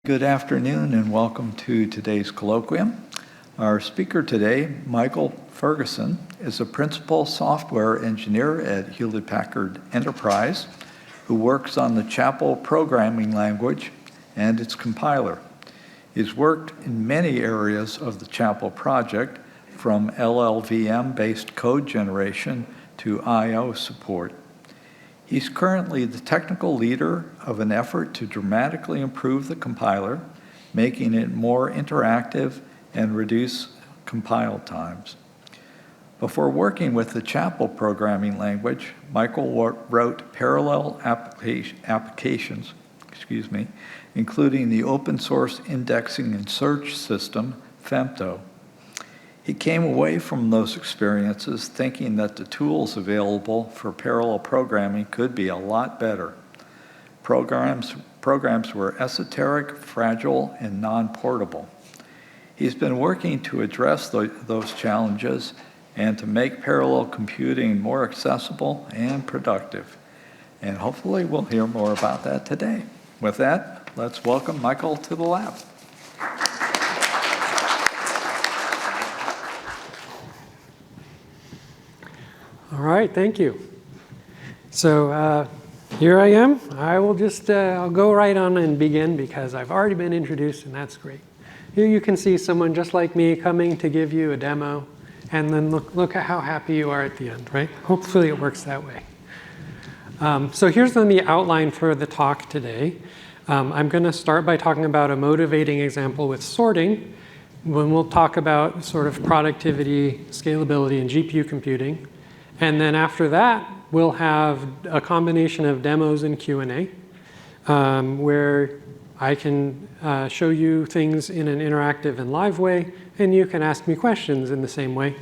Good afternoon and welcome to today's colloquium. Our speaker today, Michael Ferguson, is a principal software engineer at Hewlett-Packard Enterprise who works on the Chapel programming language and its compiler. He's worked in many areas of the Chapel project, from LLVM-based code generation to I/O support. He's currently the technical leader of an effort to dramatically improve the compiler, making it more interactive and reduce compile times. Before working with the Chapel programming language, Michael wrote parallel applications, including the open source indexing and search system, Femto. He came away from those experiences thinking that the tools available for parallel programming could be a lot better. Programs were esoteric, fragile, and non-portable. He's been working to address those challenges and to make parallel computing more accessible and productive. And hopefully we'll hear more about that today. With that, let's welcome Michael to the lab. All right, thank you. So here I am. I will just, I'll go right on and begin because I've already been introduced and that's great. Here you can see someone just like me coming to give you a demo and then look at how happy you are at the end, right? Hopefully it works that way. So here's then the outline for the talk today. I'm gonna start by talking about a motivating example with sorting, when we'll talk about sort of productivity, scalability, and GPU computing. And then after that, we'll have a combination of demos and Q&A, where I can show you things in an interactive and live way, and you can ask me questions in the same way.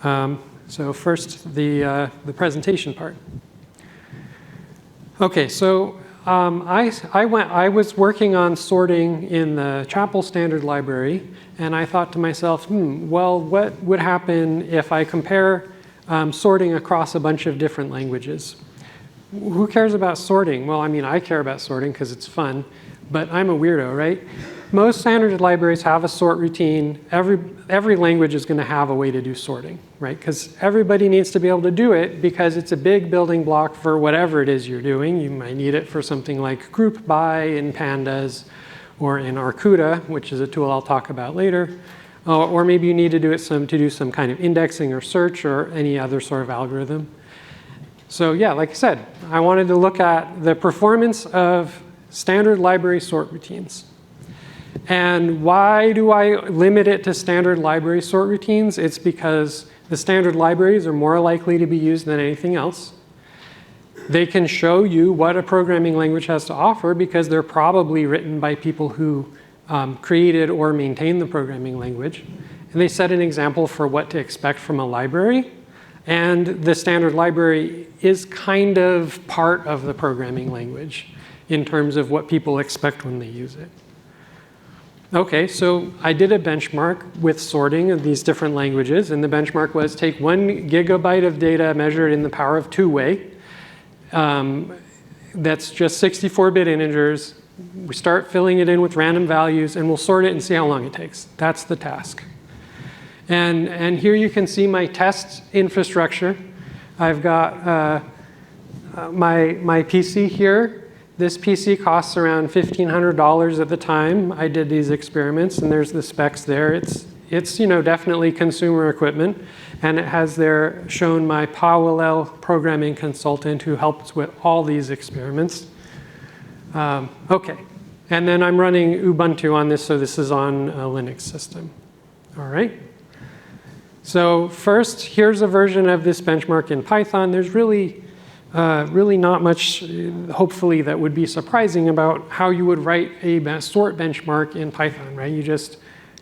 So first, the presentation part. Okay, so I was working on sorting in the Chapel standard library, and I thought to myself, well, what would happen if I compare sorting across a bunch of different languages? Who cares about sorting? Well, I mean, I care about sorting because it's fun, but I'm a weirdo, right? Most standard libraries have a sort routine. Every language is going to have a way to do sorting, right? Because everybody needs to be able to do it because it's a big building block for whatever it is you're doing. You might need it for something like group by in Pandas or in Arcuda, which is a tool I'll talk about later. Or maybe you need to do it to do some kind of indexing or search or any other sort of algorithm. So yeah, like I said, I wanted to look at the performance of standard library sort routines. And why do I limit it to standard library sort routines? It's because the standard libraries are more likely to be used than anything else. They can show you what a programming language has to offer because they're probably written by people who created or maintained the programming language. And they set an example for what to expect from a library. And the standard library is kind of part of the programming language in terms of what people expect when they use it. Okay, so I did a benchmark with sorting of these different languages. And the benchmark was take 1 gigabyte of data measured in the power of 2-way. That's just 64-bit integers. We start filling it in with random values, and we'll sort it and see how long it takes. That's the task. And here you can see my test infrastructure. I've got my PC here. This PC costs around $1,500 at the time I did these experiments, and there's the specs there. It's definitely consumer equipment, and it has there shown my Powell programming consultant who helps with all these experiments. Okay, and then I'm running Ubuntu on this, so this is on a Linux system. All right. So first, here's a version of this benchmark in Python. There's really not much, hopefully, that would be surprising about how you would write a sort benchmark in Python, right?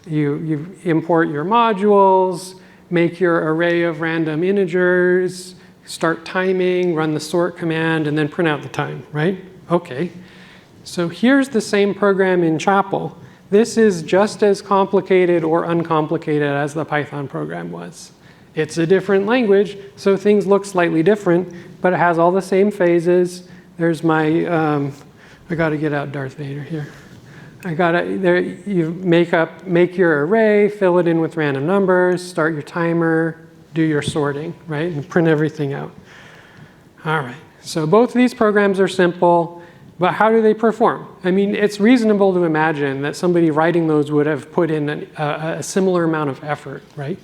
You import your modules, make your array of random integers, start timing, run the sort command, and then print out the time, right? Okay. So here's the same program in Chapel. This is just as complicated or uncomplicated as the Python program was. It's a different language, so things look slightly different, but it has all the same phases. There's my, I got to get out Darth Vader here. You make your array, fill it in with random numbers, start your timer, do your sorting, right? And print everything out. All right, so both of these programs are simple, but how do they perform? I mean, it's reasonable to imagine that somebody writing those would have put in a similar amount of effort, right?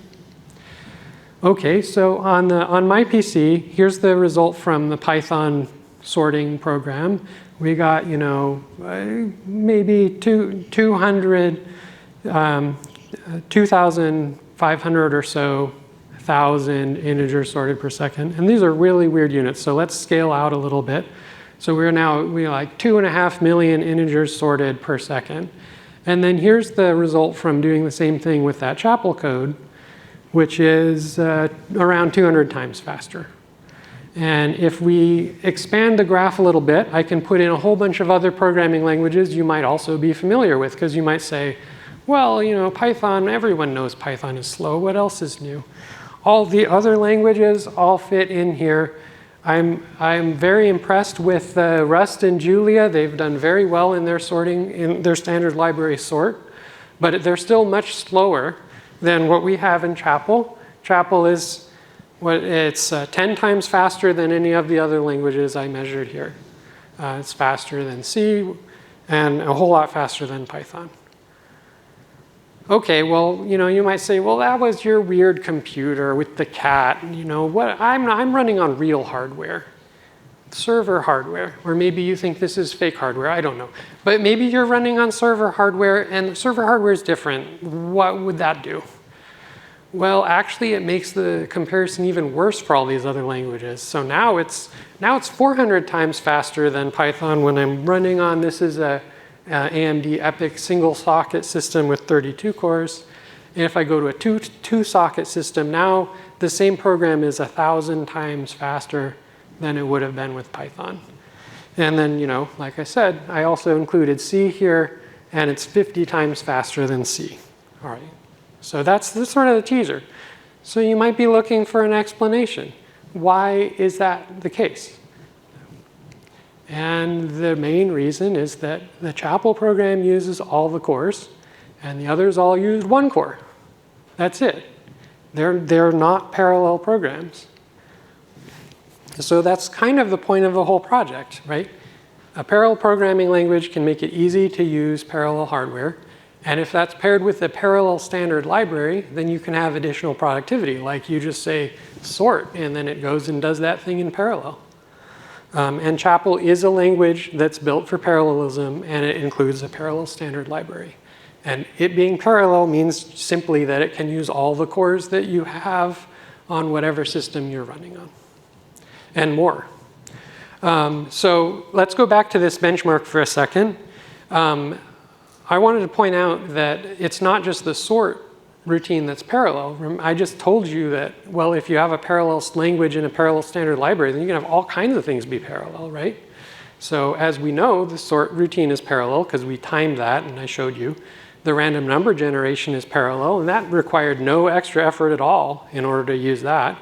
Okay, so on my PC, here's the result from the Python sorting program. We got, maybe 2,500 or so thousand integers sorted per second. And these are really weird units, so let's scale out a little bit. So we like 2.5 million integers sorted per second. And then here's the result from doing the same thing with that Chapel code, which is around 200 times faster. And if we expand the graph a little bit, I can put in a whole bunch of other programming languages you might also be familiar with, because you might say, well, Python, everyone knows Python is slow. What else is new? All the other languages all fit in here. I'm very impressed with Rust and Julia. They've done very well in their sorting, in their standard library sort, but they're still much slower than what we have in Chapel. Chapel is it's 10 times faster than any of the other languages I measured here. It's faster than C and a whole lot faster than Python. Okay, well, you might say, well, that was your weird computer with the cat. I'm running on real hardware, server hardware, or maybe you think this is fake hardware. I don't know, but maybe you're running on server hardware, and server hardware is different. What would that do? Well, actually, it makes the comparison even worse for all these other languages. So now it's 400 times faster than Python when I'm running on. This is a AMD EPYC single socket system with 32 cores. And if I go to a two socket system, now the same program is 1,000 times faster than it would have been with Python. And then, like I said, I also included C here, and it's 50 times faster than C. All right, so that's sort of the teaser. So you might be looking for an explanation. Why is that the case? And the main reason is that the Chapel program uses all the cores, and the others all use one core. That's it. They're not parallel programs. So that's kind of the point of the whole project, right? A parallel programming language can make it easy to use parallel hardware. And if that's paired with a parallel standard library, then you can have additional productivity. Like you just say sort, and then it goes and does that thing in parallel. And Chapel is a language that's built for parallelism, and it includes a parallel standard library. And it being parallel means simply that it can use all the cores that you have on whatever system you're running on, and more. So let's go back to this benchmark for a second. I wanted to point out that it's not just the sort routine that's parallel. I just told you that, well, if you have a parallel language and a parallel standard library, then you can have all kinds of things be parallel, right? So as we know, the sort routine is parallel because we timed that, and I showed you. The random number generation is parallel, and that required no extra effort at all in order to use that.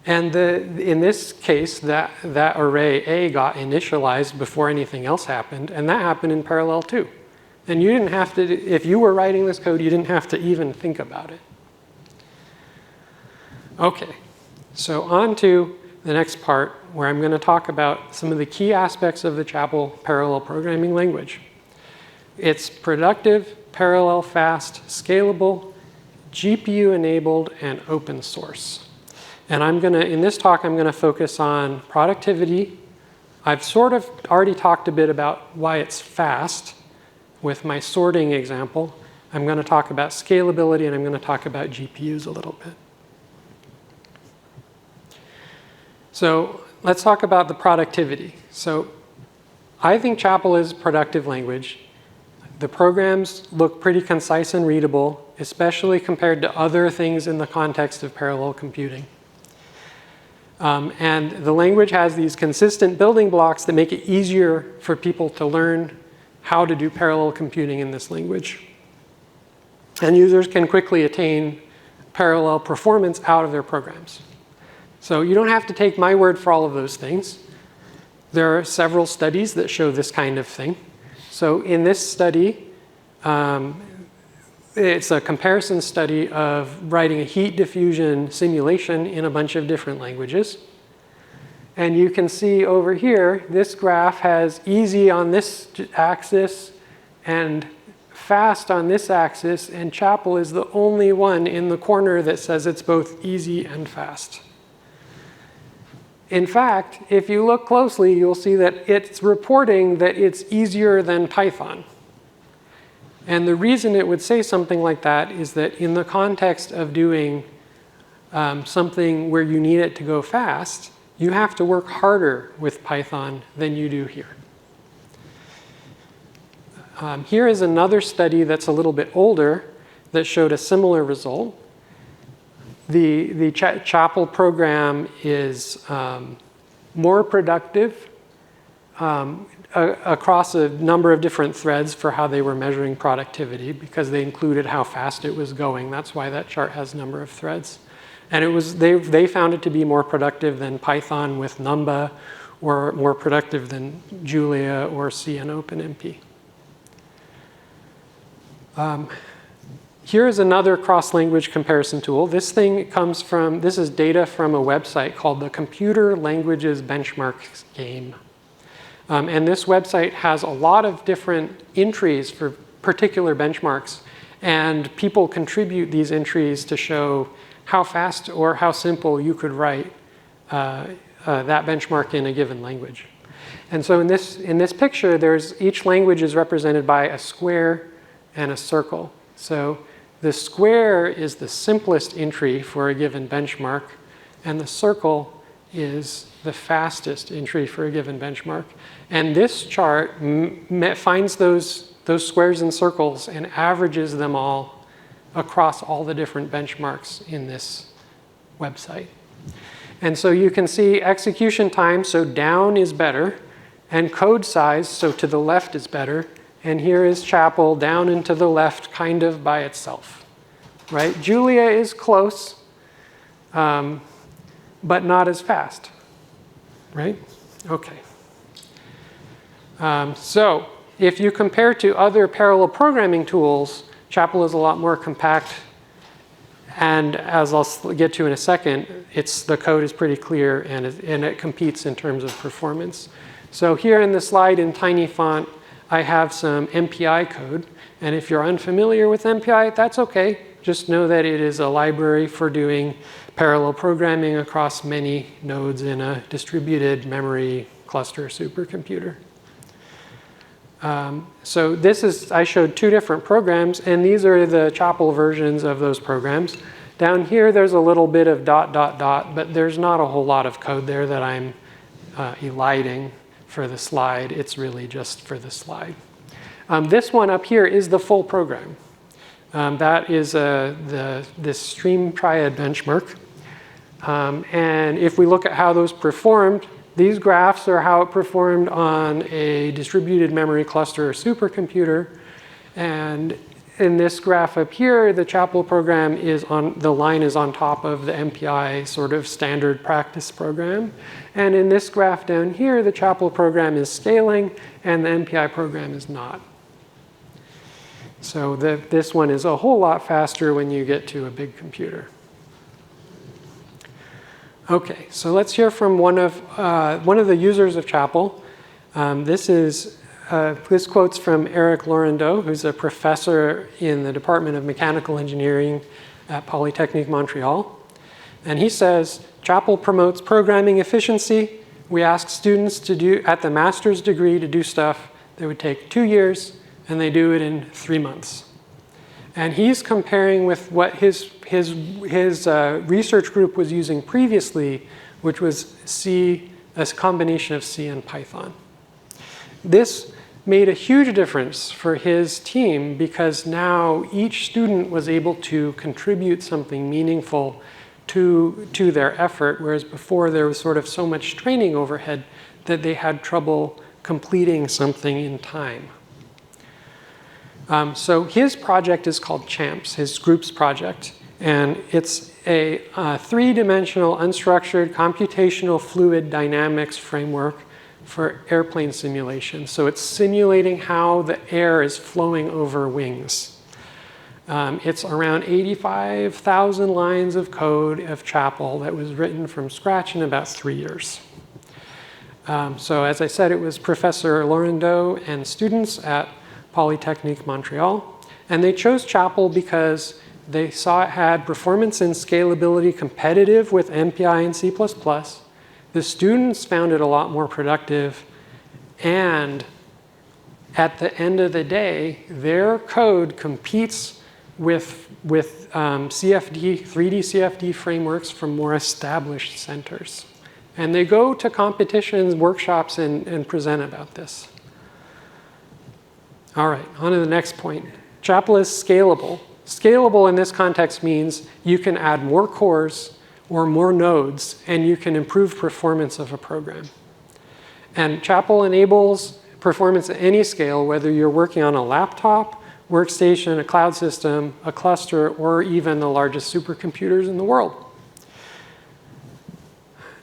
And in this case, that array A got initialized before anything else happened, and that happened in parallel too. And you didn't have to, if you were writing this code, you didn't have to even think about it. Okay, so on to the next part where I'm going to talk about some of the key aspects of the Chapel parallel programming language. It's productive, parallel, fast, scalable, GPU enabled, and open source. And in this talk, I'm going to focus on productivity. I've sort of already talked a bit about why it's fast with my sorting example. I'm going to talk about scalability, and I'm going to talk about GPUs a little bit. So let's talk about the productivity. So I think Chapel is a productive language. The programs look pretty concise and readable, especially compared to other things in the context of parallel computing. And the language has these consistent building blocks that make it easier for people to learn how to do parallel computing in this language. And users can quickly attain parallel performance out of their programs. So you don't have to take my word for all of those things. There are several studies that show this kind of thing. So in this study, It's a comparison study of writing a heat diffusion simulation in a bunch of different languages. And you can see over here, this graph has easy on this axis and fast on this axis, and Chapel is the only one in the corner that says it's both easy and fast. In fact, if you look closely, you'll see that it's reporting that it's easier than Python. And the reason it would say something like that is that in the context of doing something where you need it to go fast, you have to work harder with Python than you do here. Here is another study that's a little bit older that showed a similar result. The Chapel program is more productive across a number of different threads for how they were measuring productivity, because they included how fast it was going. That's why that chart has a number of threads. And they found it to be more productive than Python with Numba, or more productive than Julia or C and OpenMP. Here is another cross-language comparison tool. This is data from a website called the Computer Languages Benchmarks Game. And this website has a lot of different entries for particular benchmarks, and people contribute these entries to show how fast or how simple you could write that benchmark in a given language. And so in this picture, each language is represented by a square and a circle. So the square is the simplest entry for a given benchmark, and the circle is the fastest entry for a given benchmark. And this chart finds those squares and circles and averages them all across all the different benchmarks in this website. And so you can see execution time, so down is better, and code size, so to the left is better. And here is Chapel down and to the left, kind of by itself, right? Julia is close, but not as fast, right? Okay. So if you compare to other parallel programming tools, Chapel is a lot more compact. And as I'll get to in a second, the code is pretty clear, and it competes in terms of performance. So here in the slide in tiny font, I have some MPI code. And if you're unfamiliar with MPI, that's OK. Just know that it is a library for doing parallel programming across many nodes in a distributed memory cluster supercomputer. So I showed two different programs, and these are the Chapel versions of those programs. Down here, there's a little bit of ... but there's not a whole lot of code there that I'm eliding for the slide. It's really just for the slide. This one up here is the full program. That is this stream triad benchmark. And if we look at how those performed, these graphs are how it performed on a distributed memory cluster or supercomputer. And in this graph up here, the Chapel program the line is on top of the MPI sort of standard practice program. And in this graph down here, the Chapel program is scaling, and the MPI program is not. So this one is a whole lot faster when you get to a big computer. OK, so let's hear from one of the users of Chapel. This quote's from Eric Laurendeau, who's a professor in the Department of Mechanical Engineering at Polytechnique Montreal. And he says, Chapel promotes programming efficiency. We ask students at the master's degree to do stuff that would take 2 years, and they do it in 3 months. And he's comparing with what his research group was using previously, which was C, a combination of C and Python. This made a huge difference for his team, because now each student was able to contribute something meaningful to their effort, whereas before there was sort of so much training overhead that they had trouble completing something in time. So his project is called CHAMPS, his group's project. And it's a three-dimensional unstructured computational fluid dynamics framework for airplane simulation. So it's simulating how the air is flowing over wings. It's around 85,000 lines of code of Chapel that was written from scratch in about 3 years. So as I said, it was Professor Laurendeau and students at Polytechnique Montreal. And they chose Chapel because they saw it had performance and scalability competitive with MPI and C++. The students found it a lot more productive. And at the end of the day, their code competes with CFD, 3D CFD frameworks from more established centers. And they go to competitions, workshops, and present about this. All right, on to the next point. Chapel is scalable. Scalable in this context means you can add more cores or more nodes, and you can improve performance of a program. And Chapel enables performance at any scale, whether you're working on a laptop, workstation, a cloud system, a cluster, or even the largest supercomputers in the world.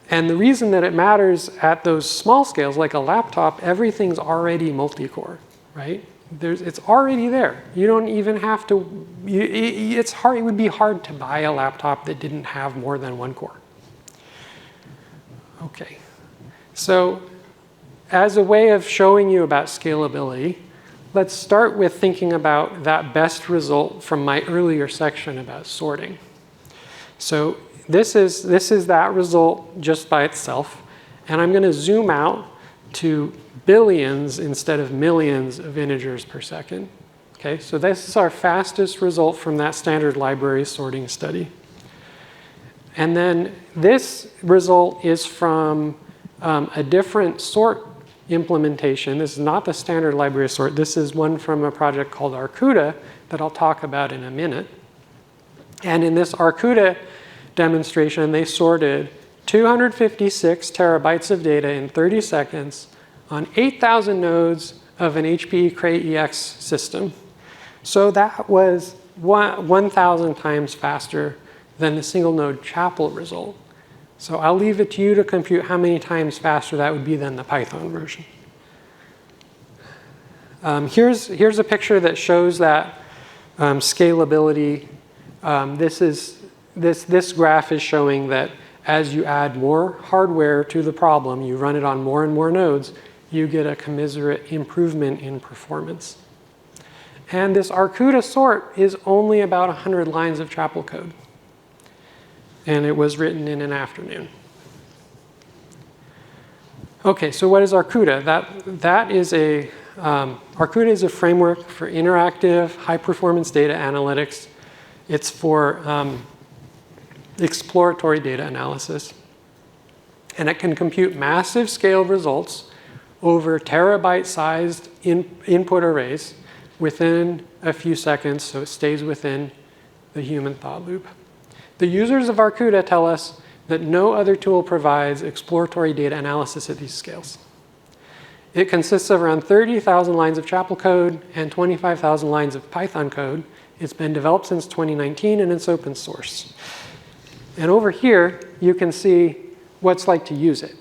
And the reason that it matters at those small scales, like a laptop, everything's already multi-core, right? It's already there. You don't even have to, it's hard, it would be hard to buy a laptop that didn't have more than one core. Okay, so as a way of showing you about scalability, let's start with thinking about that best result from my earlier section about sorting. So this is that result just by itself, and I'm going to zoom out to billions instead of millions of integers per second. Okay, so this is our fastest result from that standard library sorting study. And then this result is from a different sort implementation. This is not the standard library sort. This is one from a project called Arcuda that I'll talk about in a minute. And in this Arcuda demonstration, they sorted 256 terabytes of data in 30 seconds on 8,000 nodes of an HPE Cray EX system. So that was 1,000 times faster than the single node Chapel result. So I'll leave it to you to compute how many times faster that would be than the Python version. Here's a picture that shows that scalability. This graph is showing that as you add more hardware to the problem, you run it on more and more nodes, you get a commensurate improvement in performance. And this Arcuda sort is only about 100 lines of Chapel code. And it was written in an afternoon. Okay, so what is Arcuda? Arcuda is a framework for interactive, high-performance data analytics. It's for exploratory data analysis. And it can compute massive scale results over terabyte-sized input arrays within a few seconds, so it stays within the human thought loop. The users of Arcuda tell us that no other tool provides exploratory data analysis at these scales. It consists of around 30,000 lines of Chapel code and 25,000 lines of Python code. It's been developed since 2019, and it's open source. And over here, you can see what it's like to use it.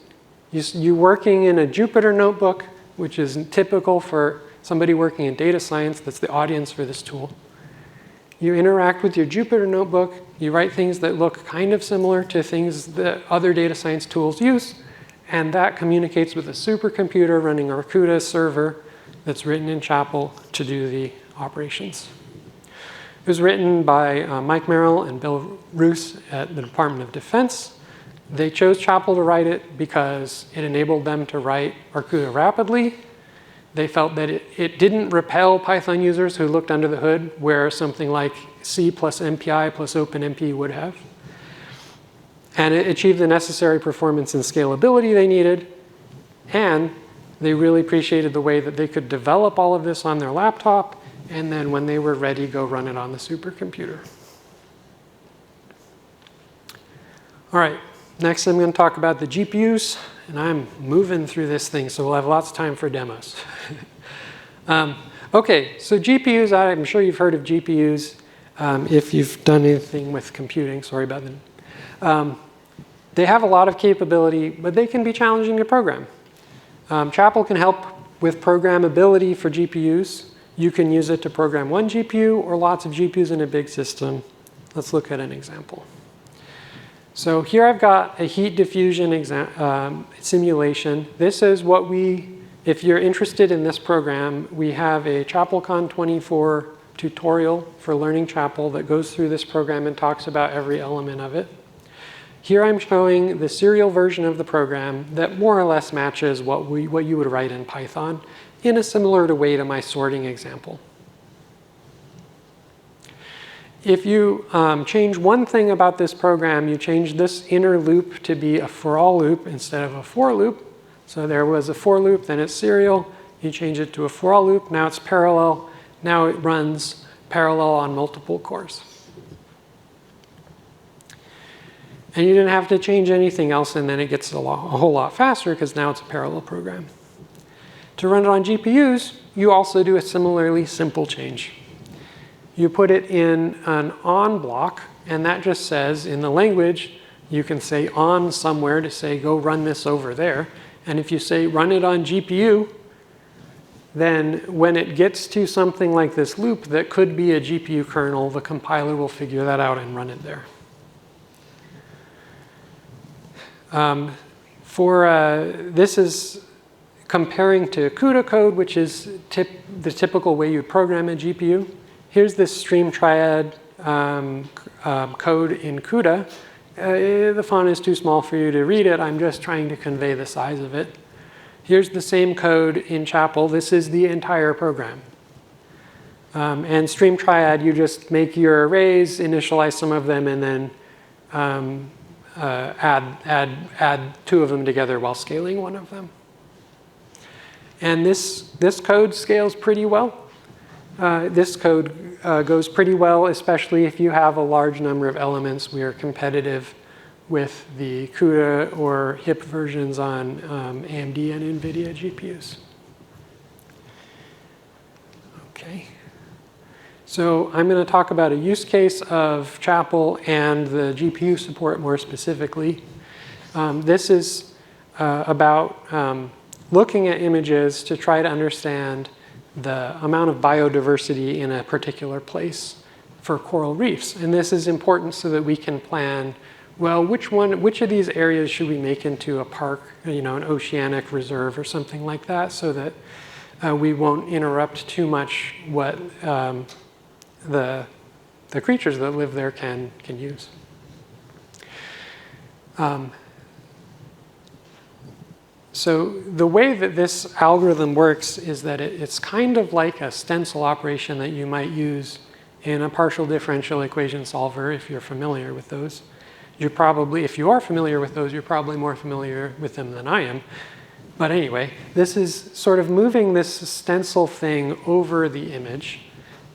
You're working in a Jupyter notebook, which is typical for somebody working in data science. That's the audience for this tool. You interact with your Jupyter notebook. You write things that look kind of similar to things that other data science tools use. And that communicates with a supercomputer running Arcuda server that's written in Chapel to do the operations. It was written by Mike Merrill and Bill Roos at the Department of Defense. They chose Chapel to write it because it enabled them to write Arcuda rapidly. They felt that it didn't repel Python users who looked under the hood, where something like C plus MPI plus OpenMP would have. And it achieved the necessary performance and scalability they needed. And they really appreciated the way that they could develop all of this on their laptop, and then when they were ready, go run it on the supercomputer. All right, next I'm going to talk about the GPUs. And I'm moving through this thing, so we'll have lots of time for demos. Okay, so GPUs, I'm sure you've heard of GPUs. If you've done anything with computing, sorry about that. They have a lot of capability, but they can be challenging to program. Chapel can help with programmability for GPUs. You can use it to program one GPU or lots of GPUs in a big system. Let's look at an example. So here I've got a heat diffusion simulation. This is what if you're interested in this program, we have a ChapelCon 24 tutorial for learning Chapel that goes through this program and talks about every element of it. Here I'm showing the serial version of the program that more or less matches what you would write in Python in a similar way to my sorting example. If you change one thing about this program, you change this inner loop to be a for all loop instead of a for loop. So there was a for loop, then it's serial. You change it to a for all loop, now it's parallel. Now it runs parallel on multiple cores. And you didn't have to change anything else, and then it gets a whole lot faster because now it's a parallel program. To run it on GPUs, you also do a similarly simple change. You put it in an on block, and that just says in the language, you can say on somewhere to say go run this over there. And if you say run it on GPU, then when it gets to something like this loop that could be a GPU kernel, the compiler will figure that out and run it there. This is comparing to CUDA code, which is the typical way you program a GPU. Here's this stream triad code in CUDA. The font is too small for you to read it. I'm just trying to convey the size of it. Here's the same code in Chapel. This is the entire program. And stream triad, you just make your arrays, initialize some of them, and then add two of them together while scaling one of them. And this code scales pretty well. This code goes pretty well, especially if you have a large number of elements. We are competitive with the CUDA or HIP versions on AMD and NVIDIA GPUs. Okay. So I'm going to talk about a use case of Chapel and the GPU support more specifically. This is about looking at images to try to understand the amount of biodiversity in a particular place for coral reefs. And this is important so that we can plan, well, which of these areas should we make into a park, an oceanic reserve or something like that, so that we won't interrupt too much what the creatures that live there can use. So the way that this algorithm works is that it's kind of like a stencil operation that you might use in a partial differential equation solver if you're familiar with those. If you are familiar with those, you're probably more familiar with them than I am. But anyway, this is sort of moving this stencil thing over the image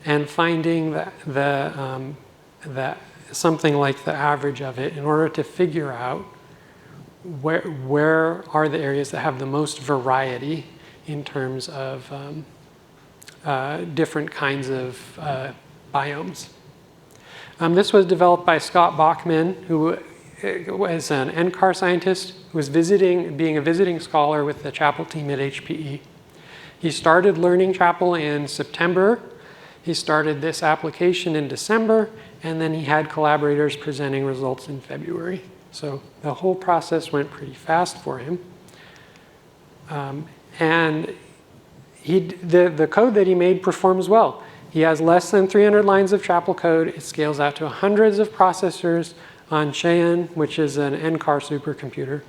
and finding that something like the average of it in order to figure out where are the areas that have the most variety in terms of different kinds of biomes. This was developed by Scott Bachman, who was an NCAR scientist who was being a visiting scholar with the Chapel team at HPE. He started learning Chapel in September. He started this application in December, and then he had collaborators presenting results in February. So the whole process went pretty fast for him. And the code that he made performs well. He has less than 300 lines of Chapel code. It scales out to hundreds of processors on Cheyenne, which is an NCAR supercomputer.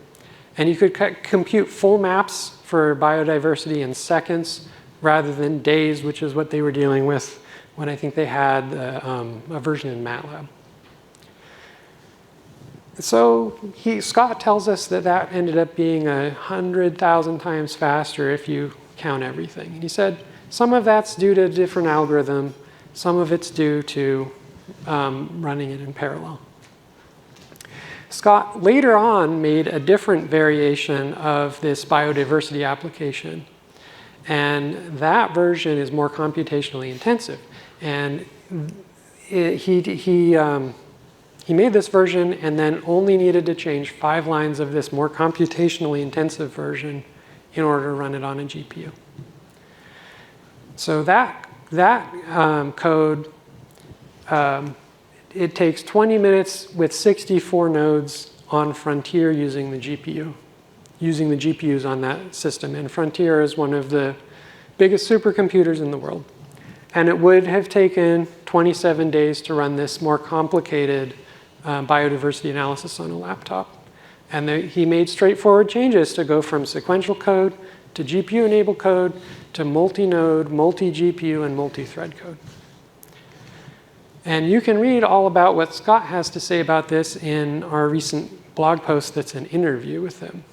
And you could compute full maps for biodiversity in seconds rather than days, which is what they were dealing with when I think they had a version in MATLAB. So Scott tells us that ended up being 100,000 times faster if you count everything. And he said some of that's due to a different algorithm. Some of it's due to running it in parallel. Scott later on made a different variation of this biodiversity application. And that version is more computationally intensive. And he made this version and then only needed to change 5 lines of this more computationally intensive version in order to run it on a GPU. So that code, it takes 20 minutes with 64 nodes on Frontier using the GPUs on that system. And Frontier is one of the biggest supercomputers in the world. And it would have taken 27 days to run this more complicated biodiversity analysis on a laptop. And he made straightforward changes to go from sequential code to GPU-enabled code to multi-node, multi-GPU, and multi-thread code. And you can read all about what Scott has to say about this in our recent blog post that's an interview with him.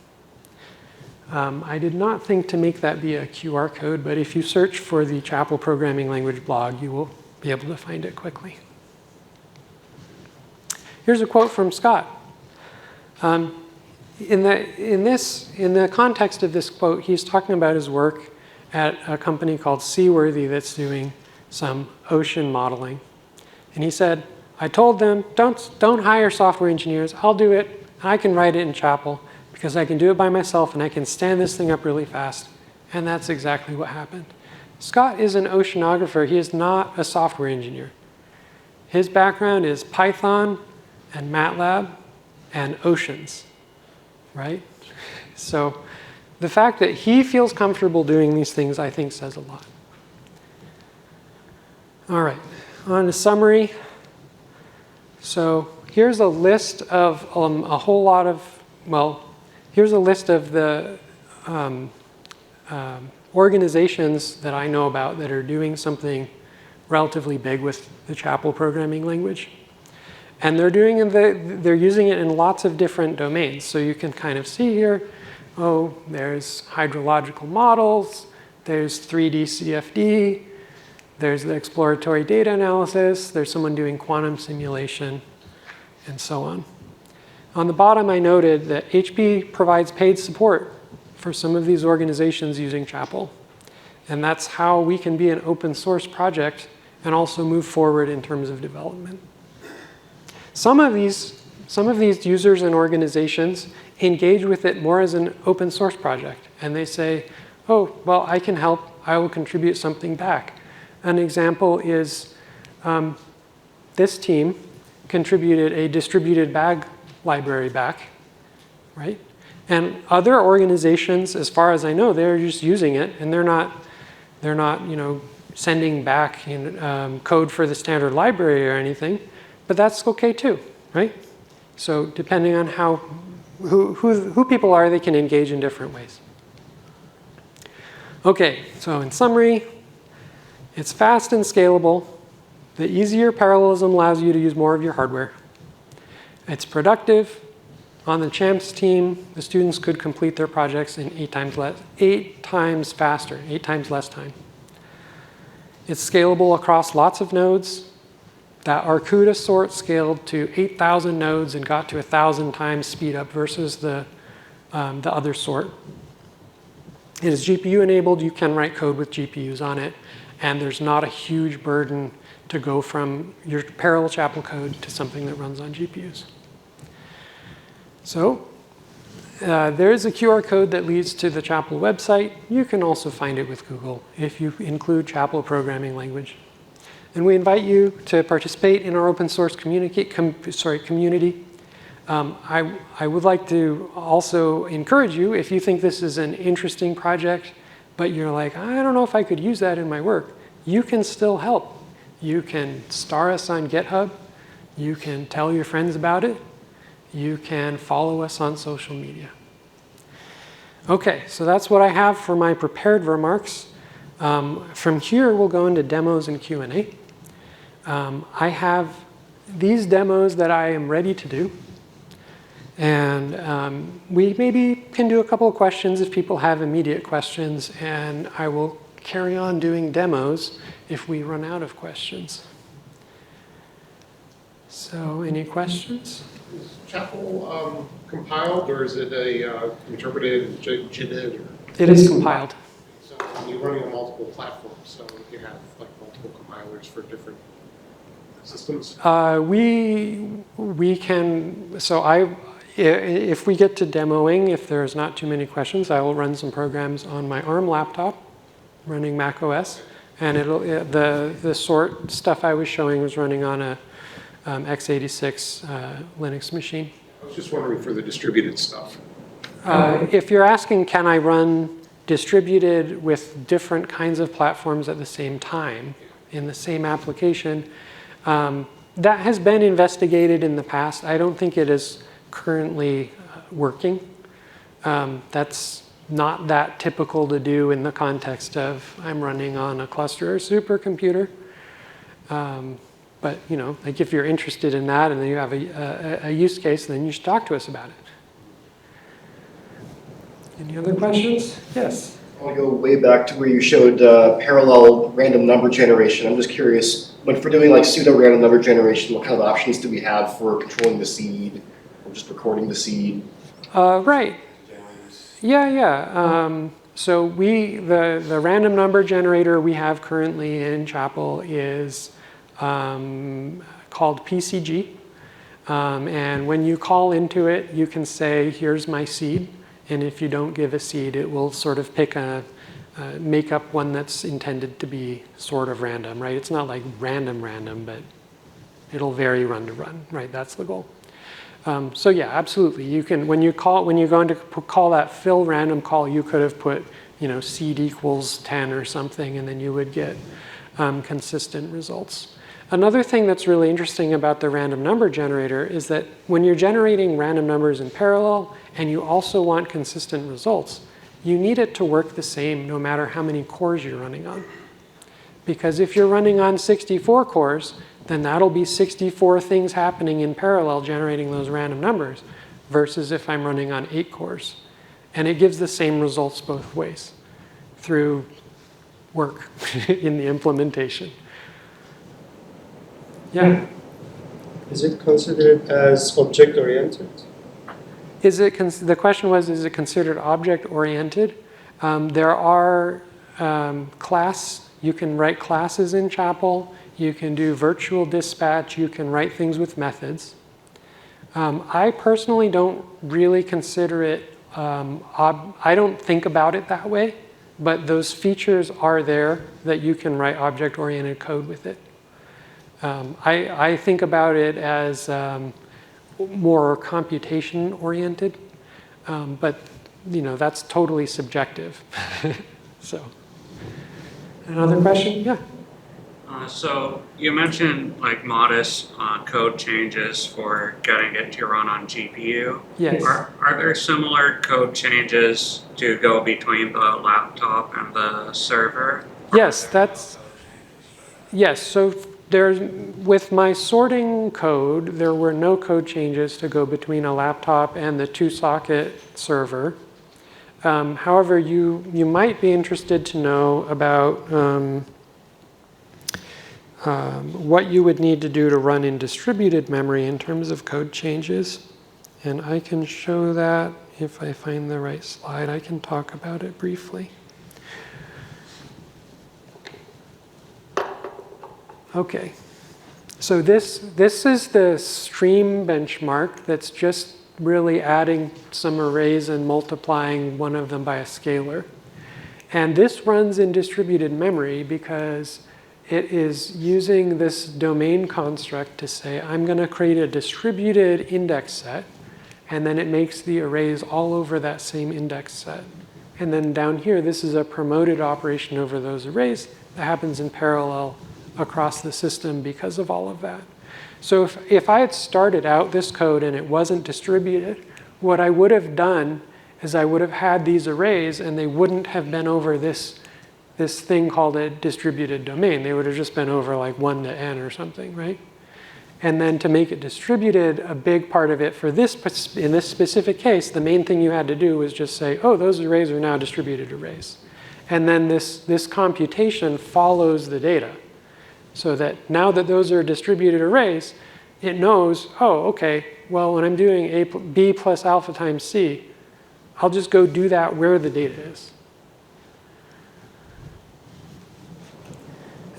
I did not think to make that be a QR code, but if you search for the Chapel Programming Language blog, you will be able to find it quickly. Here's a quote from Scott. In the context of this quote, he's talking about his work at a company called Seaworthy that's doing some ocean modeling. And he said, I told them, don't hire software engineers. I'll do it. I can write it in Chapel because I can do it by myself and I can stand this thing up really fast. And that's exactly what happened. Scott is an oceanographer. He is not a software engineer. His background is Python and MATLAB and oceans, right? So the fact that he feels comfortable doing these things, I think, says a lot. All right, on to summary. So here's a list of a whole lot of, well, here's a list of the organizations that I know about that are doing something relatively big with the Chapel programming language. And they're using it in lots of different domains. So you can kind of see here, oh, there's hydrological models, there's 3D CFD, there's the exploratory data analysis, there's someone doing quantum simulation, and so on. On the bottom, I noted that HP provides paid support for some of these organizations using Chapel. And that's how we can be an open source project and also move forward in terms of development. Some of these users and organizations engage with it more as an open source project. And they say, oh, well, I can help. I will contribute something back. An example is this team contributed a distributed bag library back, right? And other organizations, as far as I know, they're just using it, and they're not sending back code for the standard library or anything. But that's okay too, right? So depending on who people are, they can engage in different ways. Okay, so in summary, it's fast and scalable. The easier parallelism allows you to use more of your hardware. It's productive. On the CHAMPS team, the students could complete their projects in 8 times faster, 8 times less time. It's scalable across lots of nodes. That Arcuda sort scaled to 8,000 nodes and got to 1,000 times speed up versus the other sort. It is GPU enabled. You can write code with GPUs on it. And there's not a huge burden to go from your parallel Chapel code to something that runs on GPUs. So there is a QR code that leads to the Chapel website. You can also find it with Google if you include Chapel programming language. And we invite you to participate in our open source community. I would like to also encourage you, if you think this is an interesting project, but you're like, I don't know if I could use that in my work, you can still help. You can star us on GitHub. You can tell your friends about it. You can follow us on social media. Okay, so that's what I have for my prepared remarks. From here, we'll go into demos and Q&A. I have these demos that I am ready to do. And we maybe can do a couple of questions if people have immediate questions. And I will carry on doing demos if we run out of questions. So any questions? Is Chapel compiled, or is it a interpreted JIT? It is compiled. So you're running on multiple platforms, so you have like multiple compilers for different systems? We can, so If we get to demoing, if there's not too many questions, I will run some programs on my ARM laptop running Mac OS. And the sort stuff I was showing was running on a x86 Linux machine. I was just wondering for the distributed stuff. If you're asking, can I run distributed with different kinds of platforms at the same time in the same application, that has been investigated in the past. I don't think it is currently working. That's not that typical to do in the context of I'm running on a cluster or supercomputer. But like if you're interested in that and then you have a use case, then you should talk to us about it. Any other questions? Yes. I want to go way back to where you showed parallel random number generation. I'm just curious, but for doing like pseudo-random number generation, what kind of options do we have for controlling the seed or just recording the seed? Right. Yeah. So the random number generator we have currently in Chapel is called PCG. And when you call into it, you can say, here's my seed. And if you don't give a seed, it will sort of make up one that's intended to be sort of random, right? It's not like random, but it'll vary run to run, right? That's the goal. So yeah, absolutely. You can when you're going to call that fill random call, you could have put seed equals 10 or something, and then you would get consistent results. Another thing that's really interesting about the random number generator is that when you're generating random numbers in parallel and you also want consistent results, you need it to work the same no matter how many cores you're running on. Because if you're running on 64 cores, then that'll be 64 things happening in parallel generating those random numbers, versus if I'm running on 8 cores. And it gives the same results both ways through work in the implementation. Yeah. Is it considered as object-oriented? The question was, is it considered object-oriented? There are you can write classes in Chapel. You can do virtual dispatch. You can write things with methods. I personally don't really consider it, I don't think about it that way, but those features are there that you can write object-oriented code with it. I think about it as more computation-oriented, but that's totally subjective. So, another question? Yeah. So you mentioned like modest code changes for getting it to run on GPU. Yes. Are there similar code changes to go between the laptop and the server? Yes, yes. So with my sorting code, there were no code changes to go between a laptop and the 2-socket server. However, you might be interested to know about what you would need to do to run in distributed memory in terms of code changes. And I can show that if I find the right slide. I can talk about it briefly. Okay, so this is the stream benchmark that's just really adding some arrays and multiplying one of them by a scalar. And this runs in distributed memory because it is using this domain construct to say, I'm going to create a distributed index set, and then it makes the arrays all over that same index set. And then down here, this is a promoted operation over those arrays that happens in parallel across the system because of all of that. So if I had started out this code and it wasn't distributed, what I would have done is I would have had these arrays and they wouldn't have been over this thing called a distributed domain. They would have just been over like 1 to n or something, right? And then to make it distributed, a big part of it for this, in this specific case, the main thing you had to do was just say, oh, those arrays are now distributed arrays. And then this computation follows the data. So that now that those are distributed arrays, it knows, oh, okay, well, when I'm doing b plus alpha times c, I'll just go do that where the data is.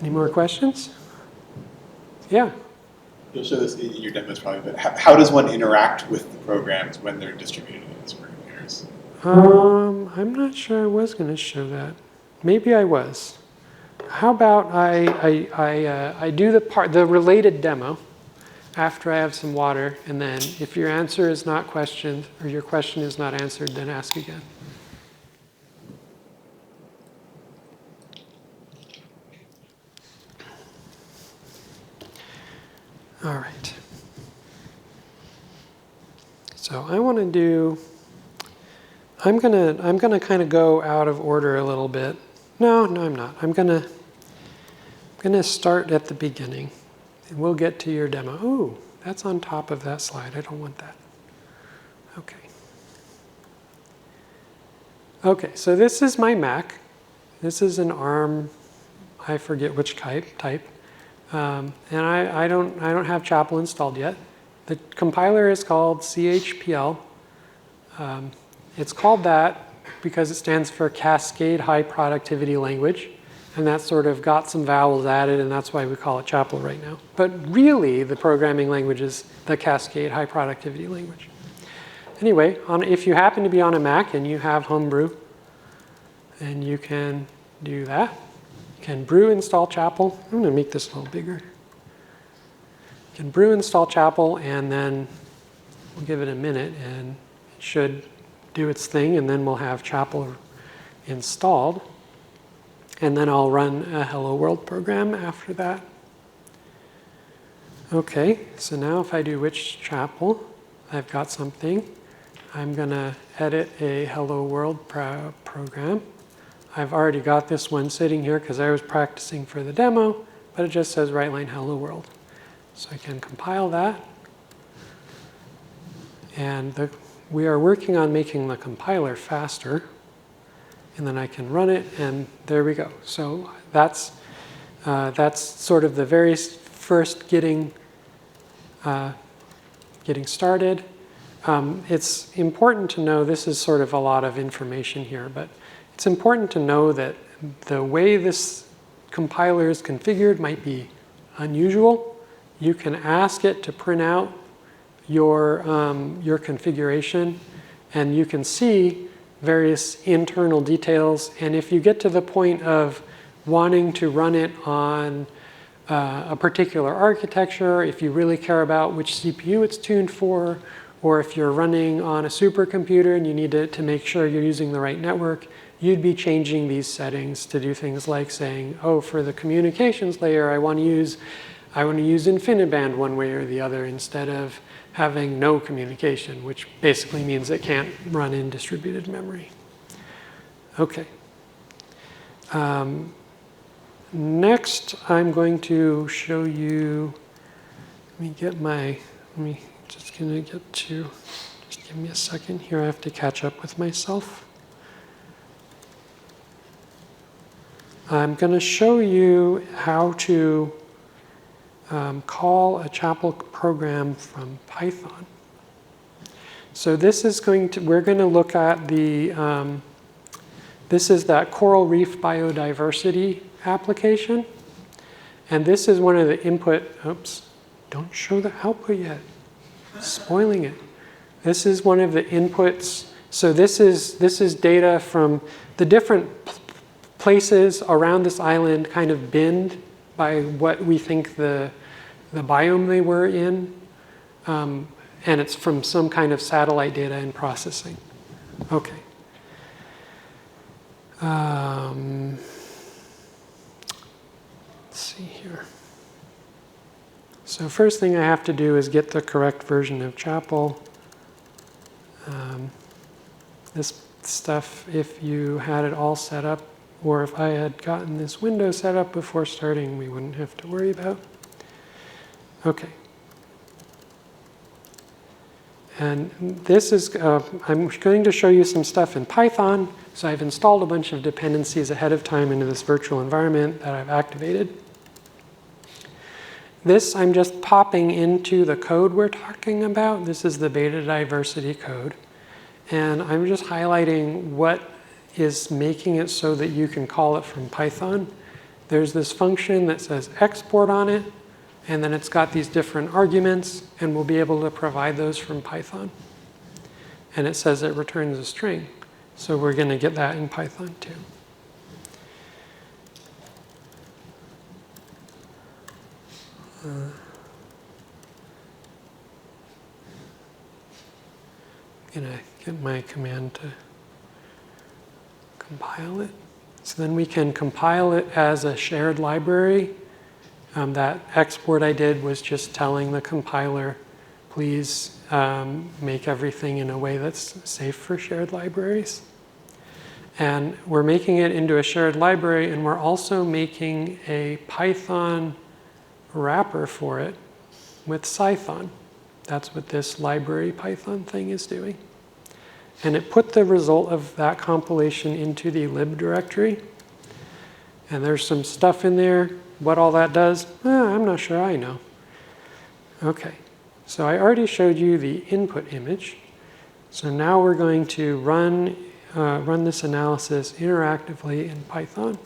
Any more questions? Yeah. you'll show this in your demos probably, but how does one interact with the programs when they're distributed in square pairs? I'm not sure I was going to show that. Maybe I was. How about I do the related demo after I have some water, and then if your answer is not questioned or your question is not answered, then ask again. All right. So I want to do. I'm gonna kind of go out of order a little bit. No, I'm not. I'm gonna start at the beginning, and we'll get to your demo. Ooh, that's on top of that slide. I don't want that. Okay. Okay, so this is my Mac. This is an ARM. I forget which type. And I don't have Chapel installed yet. The compiler is called CHPL. It's called that because it stands for Cascade High Productivity Language, and that's sort of got some vowels added, and that's why we call it Chapel right now. But really, the programming language is the Cascade High Productivity Language. Anyway, if you happen to be on a Mac and you have Homebrew, then you can do that. You can brew install Chapel. I'm going to make this a little bigger. You can brew install Chapel, and then we'll give it a minute, and it should do its thing, and then we'll have Chapel installed. And then I'll run a Hello World program after that. Okay, so now if I do which Chapel, I've got something. I'm going to edit a Hello World program. I've already got this one sitting here because I was practicing for the demo, but it just says right line Hello World. So I can compile that. And we are working on making the compiler faster. And then I can run it, and there we go. So that's sort of the very first getting started. It's important to know, this is sort of a lot of information here, but it's important to know that the way this compiler is configured might be unusual. You can ask it to print out your configuration, and you can see various internal details. And if you get to the point of wanting to run it on a particular architecture, if you really care about which CPU it's tuned for, or if you're running on a supercomputer and you need to make sure you're using the right network, you'd be changing these settings to do things like saying, oh, for the communications layer, I want to use InfiniBand one way or the other instead of having no communication, which basically means it can't run in distributed memory. Okay. Next, I'm going to show you, just give me a second here, I have to catch up with myself. I'm going to show you how to call a Chapel program from Python. So this is we're going to look at this is that coral reef biodiversity application. And this is one of the input, oops, don't show the output yet. Spoiling it. This is one of the inputs. So this is data from the different places around this island kind of binned by what we think the biome they were in. And it's from some kind of satellite data and processing. Okay. Let's see here. So first thing I have to do is get the correct version of Chapel. This stuff, if you had it all set up, or if I had gotten this window set up before starting, we wouldn't have to worry about. Okay. And this is, I'm going to show you some stuff in Python. So I've installed a bunch of dependencies ahead of time into this virtual environment that I've activated. This I'm just popping into the code we're talking about. This is the beta diversity code. And I'm just highlighting what is making it so that you can call it from Python. There's this function that says export on it. And then it's got these different arguments, and we'll be able to provide those from Python. And it says it returns a string. So we're going to get that in Python too. I'm going to get my command to compile it. So then we can compile it as a shared library. That export I did was just telling the compiler, please make everything in a way that's safe for shared libraries. And we're making it into a shared library, and we're also making a Python wrapper for it with Cython. That's what this library Python thing is doing. And it put the result of that compilation into the lib directory. And there's some stuff in there. What all that does, I'm not sure I know. Okay, so I already showed you the input image. So now we're going to run this analysis interactively in Python.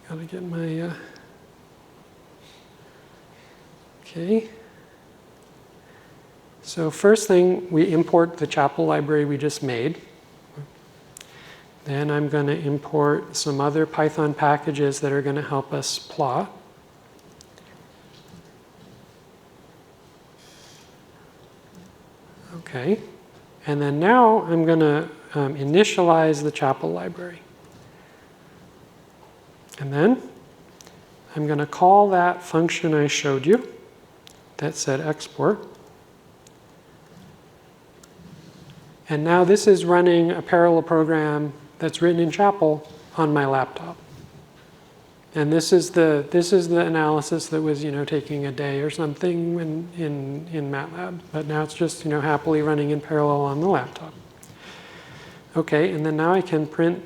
Gotta get my, okay. So first thing, we import the chapel library we just made. Then I'm going to import some other Python packages that are going to help us plot. Okay. And then now I'm going to initialize the chapel library. And then I'm going to call that function I showed you that said export. And now this is running a parallel program that's written in Chapel on my laptop. And this is the analysis that was, taking a day or something in MATLAB. But now it's just, happily running in parallel on the laptop. Okay, and then now I can print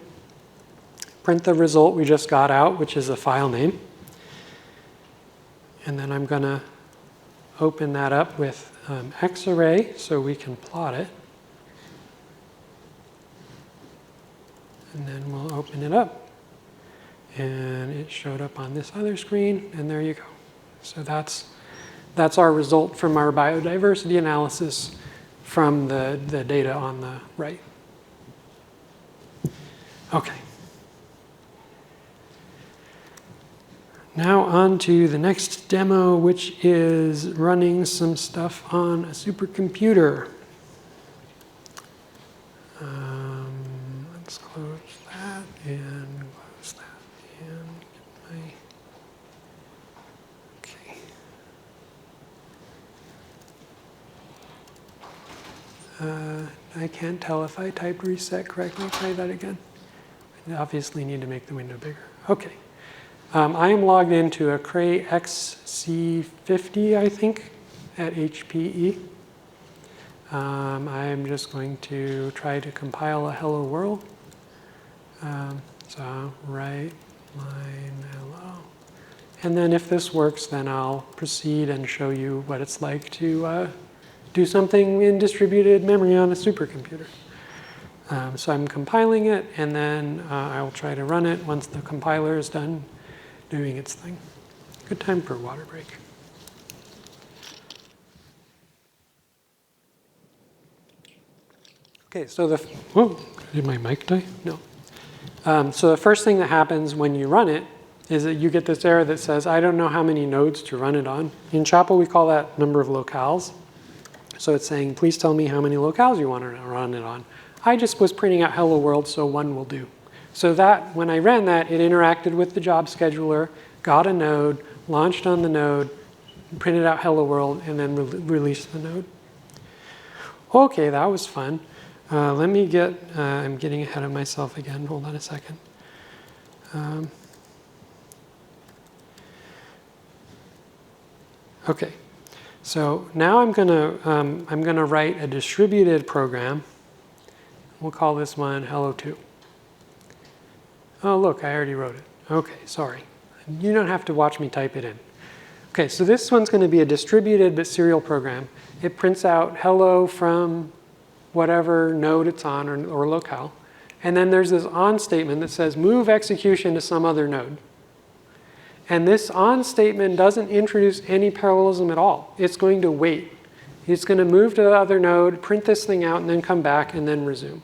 the result we just got out, which is a file name. And then I'm going to open that up with xarray so we can plot it. And then we'll open it up. And it showed up on this other screen, and there you go. So that's our result from our biodiversity analysis from the data on the right. Okay. Now on to the next demo, which is running some stuff on a supercomputer. Let's close that and close that and get my, okay. I can't tell if I typed reset correctly. Try that again. I obviously need to make the window bigger. Okay. I am logged into a Cray XC50, I think, at HPE. I'm just going to try to compile a hello world. So write line hello. And then if this works, then I'll proceed and show you what it's like to do something in distributed memory on a supercomputer. So I'm compiling it, and then I'll try to run it once the compiler is done doing its thing. Good time for a water break. Okay, so did my mic die? No. So the first thing that happens when you run it is that you get this error that says, I don't know how many nodes to run it on. In Chapel, we call that number of locales. So it's saying, please tell me how many locales you want to run it on. I just was printing out hello world, so one will do. So that, when I ran that, it interacted with the job scheduler, got a node, launched on the node, printed out hello world, and then released the node. Okay, that was fun. Let me get, I'm getting ahead of myself again. Hold on a second. Okay, so now I'm gonna write a distributed program. We'll call this one hello2. Oh, look, I already wrote it. Okay, sorry. You don't have to watch me type it in. Okay, so this one's going to be a distributed but serial program. It prints out hello from whatever node it's on or locale. And then there's this on statement that says move execution to some other node. And this on statement doesn't introduce any parallelism at all. It's going to wait. It's going to move to the other node, print this thing out, and then come back and then resume.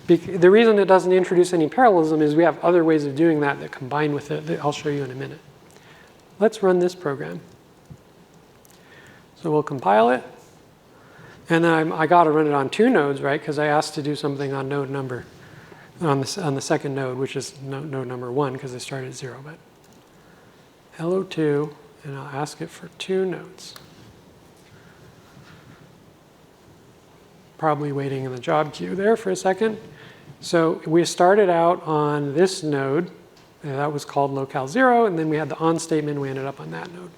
The reason it doesn't introduce any parallelism is we have other ways of doing that that combine with it that I'll show you in a minute. Let's run this program. So we'll compile it. And then I got to run it on 2 nodes, right? Because I asked to do something on node number, on the second node, which is node number 1, because I started at 0. But hello 2, and I'll ask it for 2 nodes. Probably waiting in the job queue there for a second. So we started out on this node, and that was called locale 0, and then we had the on statement, we ended up on that node.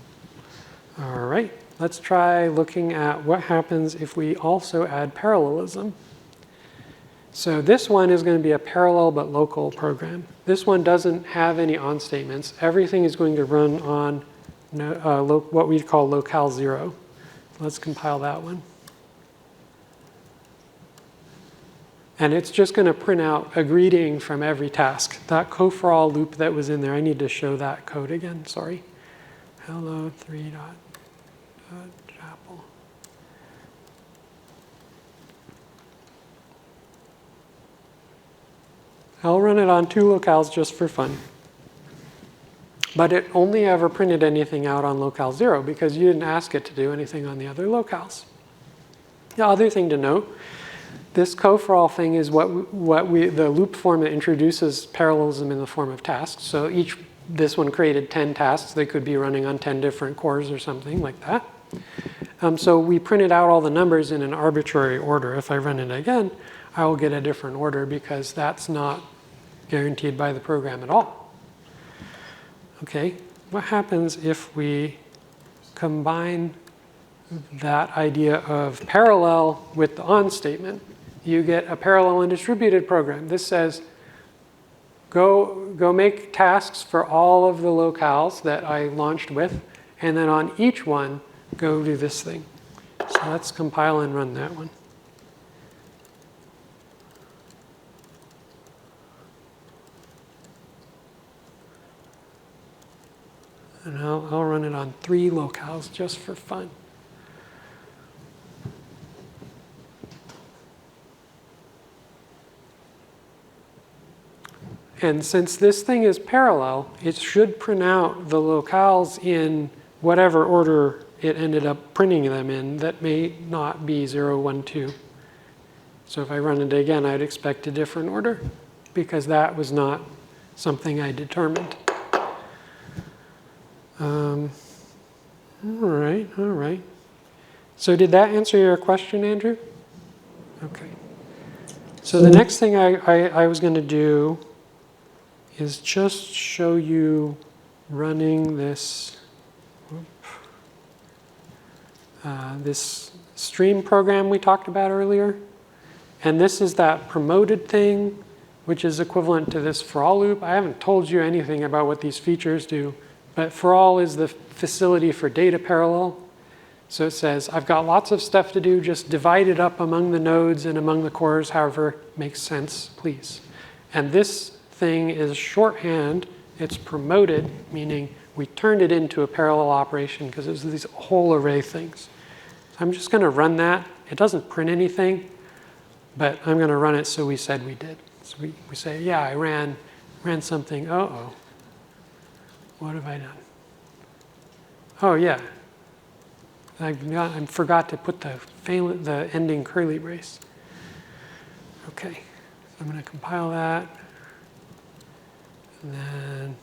All right, let's try looking at what happens if we also add parallelism. So this one is going to be a parallel but local program. This one doesn't have any on statements. Everything is going to run on what we call locale 0. Let's compile that one. And it's just going to print out a greeting from every task. That co-for-all loop that was in there, I need to show that code again, sorry. Hello 3.chapel. I'll run it on 2 locales just for fun. But it only ever printed anything out on locale 0 because you didn't ask it to do anything on the other locales. The other thing to note, this co-for-all thing is the loop form that introduces parallelism in the form of tasks. So this one created 10 tasks. They could be running on 10 different cores or something like that. So we printed out all the numbers in an arbitrary order. If I run it again, I will get a different order because that's not guaranteed by the program at all. Okay, what happens if we combine that idea of parallel with the on statement? You get a parallel and distributed program. This says, go make tasks for all of the locales that I launched with, and then on each one, go do this thing. So let's compile and run that one. And I'll run it on 3 locales just for fun. And since this thing is parallel, it should print out the locales in whatever order it ended up printing them in that may not be 0, 1, 2. So if I run it again, I'd expect a different order because that was not something I determined. All right. So did that answer your question, Andrew? Okay. So the next thing I was going to do is just show you running this this stream program we talked about earlier. And this is that promoted thing, which is equivalent to this for all loop. I haven't told you anything about what these features do, but for all is the facility for data parallel. So it says, I've got lots of stuff to do, just divide it up among the nodes and among the cores, however makes sense, please. And this thing is shorthand. It's promoted, meaning we turned it into a parallel operation because it was these whole array things. So I'm just going to run that. It doesn't print anything, but I'm going to run it so we said we did. So we say, yeah, I ran something. Uh-oh. What have I done? Oh, yeah. I forgot to put the ending curly brace. Okay, so I'm going to compile that. And then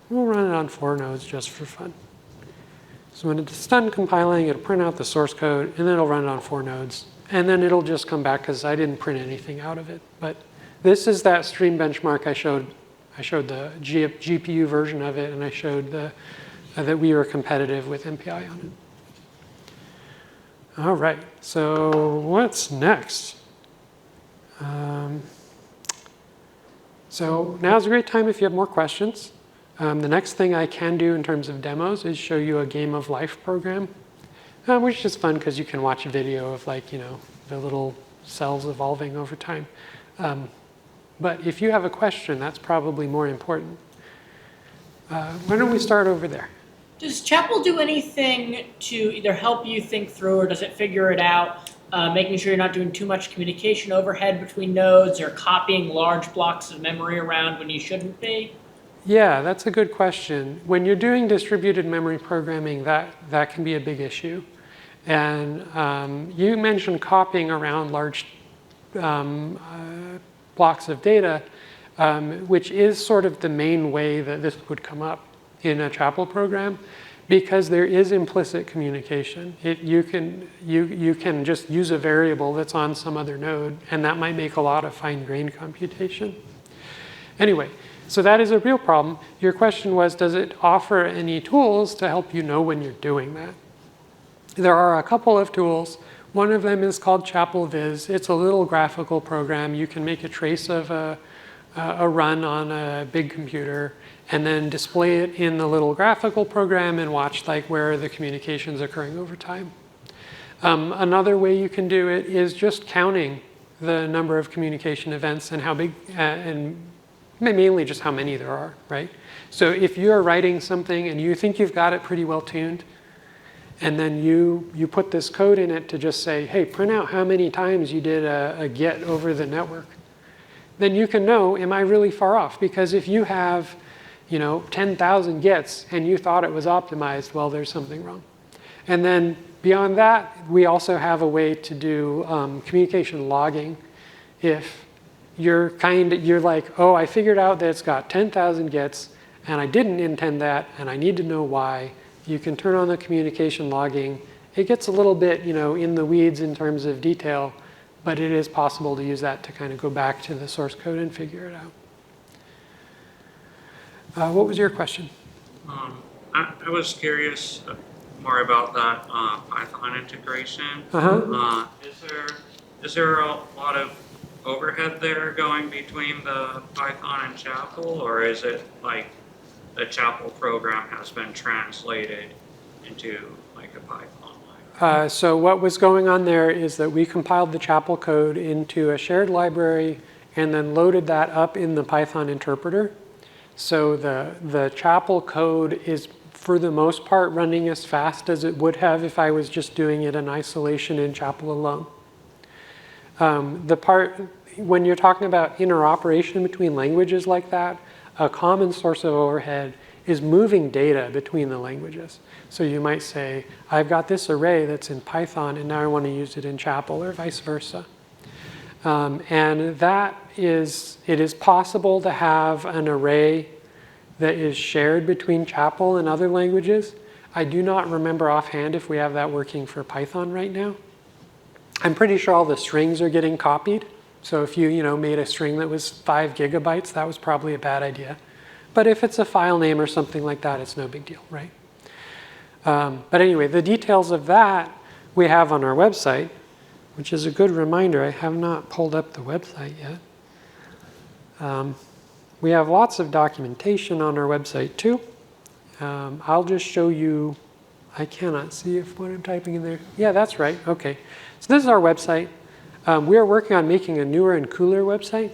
we'll run it on 4 nodes just for fun. So when it's done compiling, it'll print out the source code, and then it'll run it on 4 nodes. And then it'll just come back because I didn't print anything out of it. But this is that stream benchmark I showed. I showed the GPU version of it, and I showed that we were competitive with MPI on it. All right, so what's next? So now's a great time if you have more questions. The next thing I can do in terms of demos is show you a game of life program, which is fun because you can watch a video of the little cells evolving over time. But if you have a question, that's probably more important. Why don't we start over there? Does Chapel do anything to either help you think through, or does it figure it out, making sure you're not doing too much communication overhead between nodes or copying large blocks of memory around when you shouldn't be? Yeah, that's a good question. When you're doing distributed memory programming, that can be a big issue. And you mentioned copying around large blocks of data, which is sort of the main way that this would come up in a Chapel program, because there is implicit communication. You can just use a variable that's on some other node, and that might make a lot of fine-grained computation. Anyway, so that is a real problem. Your question was, does it offer any tools to help you know when you're doing that? There are a couple of tools. One of them is called Chapel Viz. It's a little graphical program. You can make a trace of a run on a big computer and then display it in the little graphical program and watch like where the communication's occurring over time. Another way you can do it is just counting the number of communication events and how big, and mainly just how many there are, right? So if you're writing something and you think you've got it pretty well tuned, and then you put this code in it to just say, hey, print out how many times you did a get over the network, then you can know, am I really far off? Because if you have 10,000 gets and you thought it was optimized, well, there's something wrong. And then beyond that, we also have a way to do communication logging. If you're like, oh, I figured out that it's got 10,000 gets and I didn't intend that and I need to know why, you can turn on the communication logging. It gets a little bit in the weeds in terms of detail, but it is possible to use that to kind of go back to the source code and figure it out. What was your question? I was curious more about that Python integration. Is there a lot of overhead there going between the Python and Chapel, or is it like the Chapel program has been translated into like a Python? So what was going on there is that we compiled the Chapel code into a shared library and then loaded that up in the Python interpreter. So the Chapel code is, for the most part, running as fast as it would have if I was just doing it in isolation in Chapel alone. When you're talking about interoperation between languages like that, a common source of overhead is moving data between the languages. So you might say, I've got this array that's in Python and now I want to use it in Chapel, or vice versa. And it is possible to have an array that is shared between Chapel and other languages. I do not remember offhand if we have that working for Python right now. I'm pretty sure all the strings are getting copied. So if you made a string that was 5 gigabytes, that was probably a bad idea. But if it's a file name or something like that, it's no big deal, right? But anyway, the details of that we have on our website, which is a good reminder. I have not pulled up the website yet. We have lots of documentation on our website too. I'll just show you. I cannot see if what I'm typing in there. Yeah, that's right. Okay. So this is our website. We are working on making a newer and cooler website,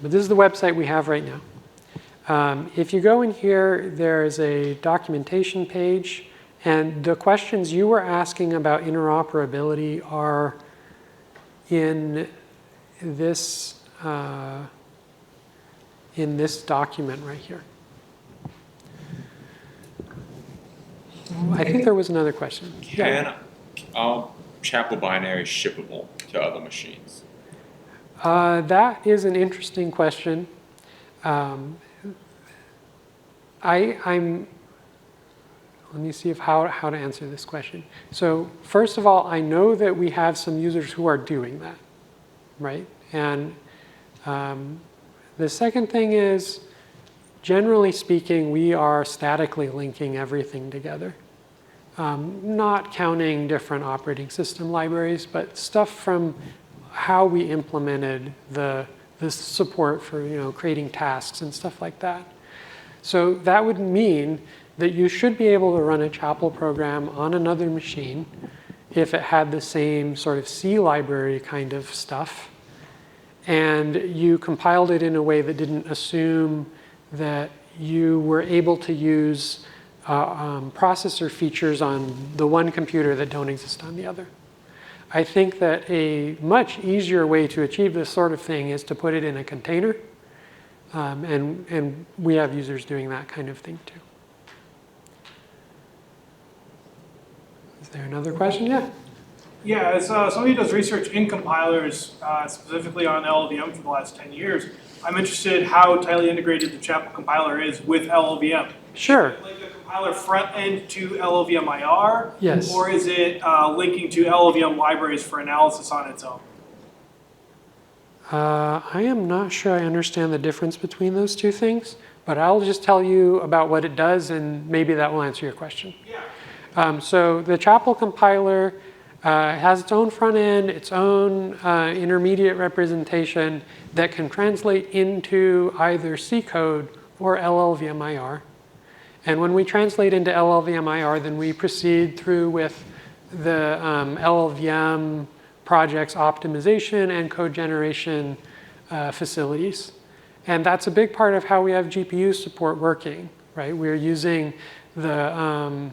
but this is the website we have right now. If you go in here, there is a documentation page, and the questions you were asking about interoperability are in this document right here. I think there was another question. Can Chapel binary shippable to other machines? That is an interesting question. Let me see how to answer this question. So first of all, I know that we have some users who are doing that, right? And the second thing is, generally speaking, we are statically linking everything together. Not counting different operating system libraries, but stuff from how we implemented the support for creating tasks and stuff like that. So that would mean that you should be able to run a Chapel program on another machine if it had the same sort of C library kind of stuff, and you compiled it in a way that didn't assume that you were able to use processor features on the one computer that don't exist on the other. I think that a much easier way to achieve this sort of thing is to put it in a container. And we have users doing that kind of thing too. Is there another question? Yeah. Yeah, as somebody who does research in compilers, specifically on LLVM for the last 10 years, I'm interested how tightly integrated the Chapel compiler is with LLVM. Sure. Like a compiler front end to LLVM-IR? Yes. Or is it linking to LLVM libraries for analysis on its own? I am not sure I understand the difference between those two things, but I'll just tell you about what it does, and maybe that will answer your question. Yeah. So the Chapel compiler has its own front end, its own intermediate representation that can translate into either C code or LLVM-IR. And when we translate into LLVM-IR, then we proceed through with the LLVM project's optimization and code generation facilities. And that's a big part of how we have GPU support working, right? We're using the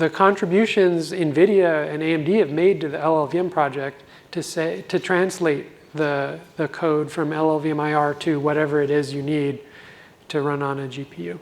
contributions NVIDIA and AMD have made to the LLVM project to translate the code from LLVM-IR to whatever it is you need to run on a GPU.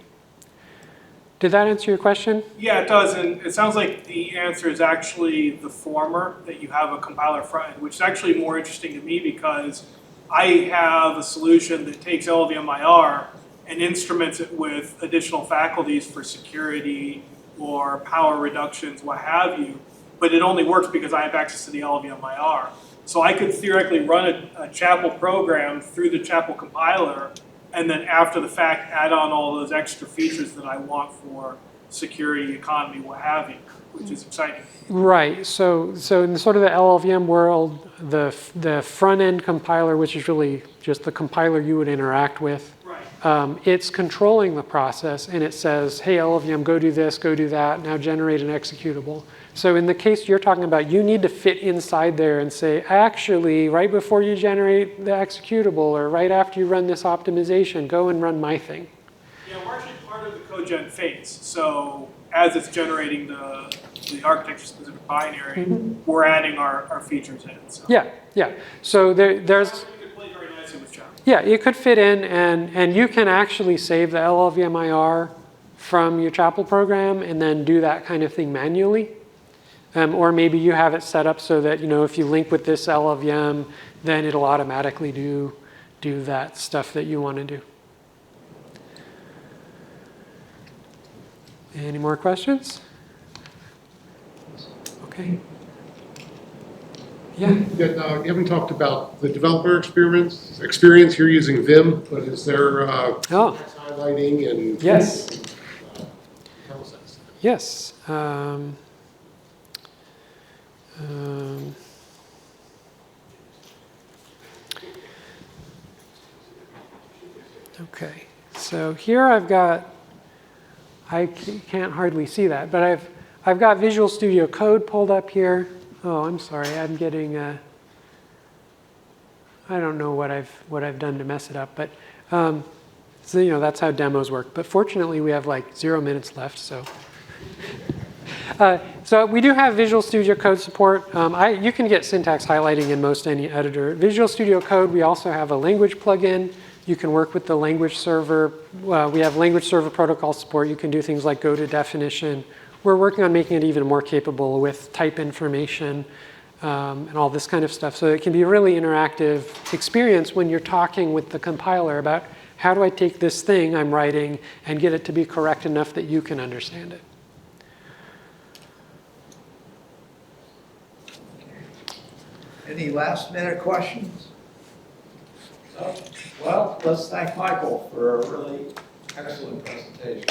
Did that answer your question? Yeah, it does, and it sounds like the answer is actually the former, that you have a compiler front end, which is actually more interesting to me because I have a solution that takes LLVM-IR and instruments it with additional faculties for security or power reductions, what have you, but it only works because I have access to the LLVM-IR. So I could theoretically run a Chapel program through the Chapel compiler and then after the fact add on all those extra features that I want for security, economy, what have you, which is exciting. Right. So in sort of the LLVM world, the front end compiler, which is really just the compiler you would interact with, right. It's controlling the process, and it says, hey, LLVM, go do this, go do that, now generate an executable. So in the case you're talking about, you need to fit inside there and say, actually, right before you generate the executable or right after you run this optimization, go and run my thing. Yeah, we're actually part of the code-gen phase. So as it's generating the architecture-specific binary, we're adding our features in. So. Yeah. So there's... It could play very nicely with Chapel. Yeah, it could fit in, and you can actually save the LLVM-IR from your Chapel program and then do that kind of thing manually. Or maybe you have it set up so that, if you link with this LLVM, then it'll automatically do that stuff that you want to do. Any more questions? Okay. Yeah. You haven't talked about the developer experience. You're using Vim, but is there highlighting and Yes. Tell us that. Yes. Okay, so here I've got, I can't hardly see that, but I've got Visual Studio Code pulled up here. Oh, I'm sorry, I'm getting, I don't know what I've done to mess it up, but so that's how demos work. But fortunately, we have like 0 minutes left, so. So we do have Visual Studio Code support. You can get syntax highlighting in most any editor. Visual Studio Code, we also have a language plugin. You can work with the language server. We have language server protocol support. You can do things like go to definition. We're working on making it even more capable with type information and all this kind of stuff. So it can be a really interactive experience when you're talking with the compiler about how do I take this thing I'm writing and get it to be correct enough that you can understand it. Any last minute questions? No? Well, let's thank Michael for a really excellent presentation.